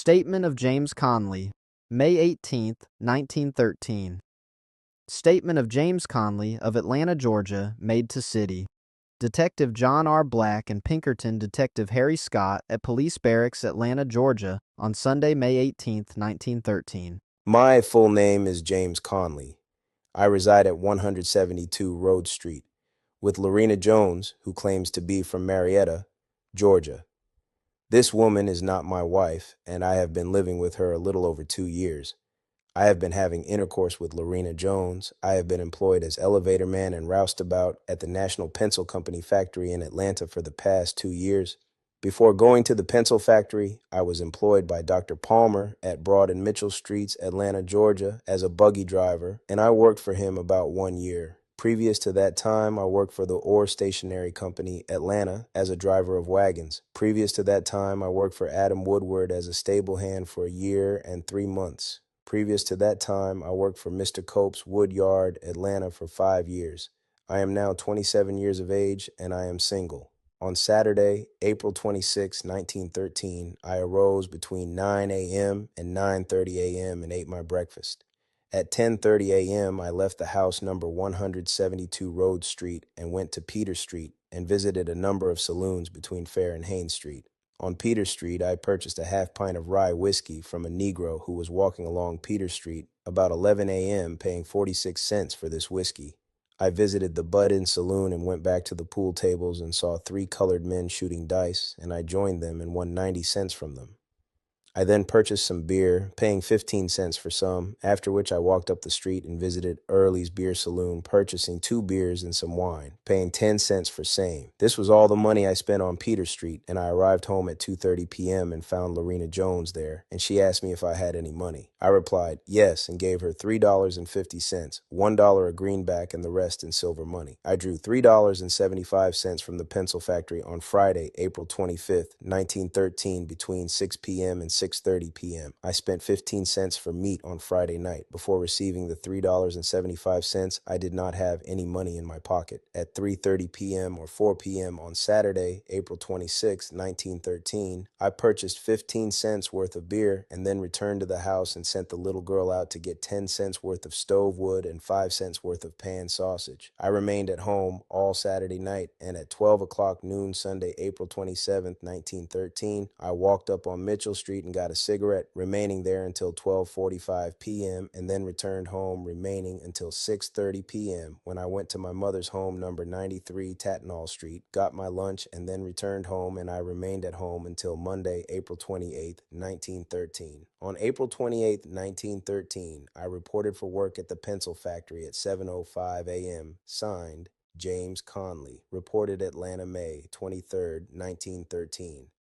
Statement of James Conley, May 18, 1913. Statement of James Conley of Atlanta, Georgia, made to City. Detective John R. Black and Pinkerton Detective Harry Scott at Police Barracks, Atlanta, Georgia, on Sunday, May 18, 1913. My full name is James Conley. I reside at 172 Rhodes Street with Lorine Jones, who claims to be from Marietta, Georgia. This woman is not my wife, and I have been living with her a little over 2 years. I have been having intercourse with Lorine Jones. I have been employed as elevator man and roustabout at the National Pencil Company factory in Atlanta for the past 2 years. Before going to the pencil factory, I was employed by Dr. Palmer at Broad and Mitchell Streets, Atlanta, Georgia, as a buggy driver, and I worked for him about 1 year. Previous to that time, I worked for the Orr Stationery Company, Atlanta, as a driver of wagons. Previous to that time, I worked for Adam Woodward as a stable hand for 1 year and 3 months. Previous to that time, I worked for Mr. Cope's Wood Yard, Atlanta, for 5 years. I am now 27 years of age, and I am single. On Saturday, April 26, 1913, I arose between 9 a.m. and 9:30 a.m. and ate my breakfast. At 10:30 a.m., I left the house number 172 Rhodes Street and went to Peter Street and visited a number of saloons between Fair and Haynes Street. On Peter Street, I purchased a half pint of rye whiskey from a Negro who was walking along Peter Street about 11 a.m., paying 46 cents for this whiskey. I visited the Bud-In Saloon and went back to the pool tables and saw 3 colored men shooting dice, and I joined them and won 90 cents from them. I then purchased some beer, paying 15 cents for some, after which I walked up the street and visited Early's Beer Saloon, purchasing 2 beers and some wine, paying 10 cents for same. This was all the money I spent on Peter Street, and I arrived home at 2:30 p.m. and found Lorine Jones there, and she asked me if I had any money. I replied, yes, and gave her $3.50, $1 a greenback and the rest in silver money. I drew $3.75 from the pencil factory on Friday, April 25th, 1913, between 6 p.m. and 6:30 p.m. I spent 15 cents for meat on Friday night. Before receiving the $3.75, I did not have any money in my pocket. At 3:30 p.m. or 4 p.m. on Saturday, April 26, 1913, I purchased 15 cents worth of beer and then returned to the house and sent the little girl out to get 10 cents worth of stove wood and 5 cents worth of pan sausage. I remained at home all Saturday night, and at 12 o'clock noon Sunday, April 27, 1913, I walked up on Mitchell Street and got a cigarette, remaining there until 12:45 p.m. and then returned home, remaining until 6:30 p.m. when I went to my mother's home, number 93 Tatnall Street, got my lunch, and then returned home, and I remained at home until Monday, April 28, 1913. On April 28, 1913, I reported for work at the pencil factory at 7:05 a.m. Signed, James Conley. Reported Atlanta, May 23, 1913.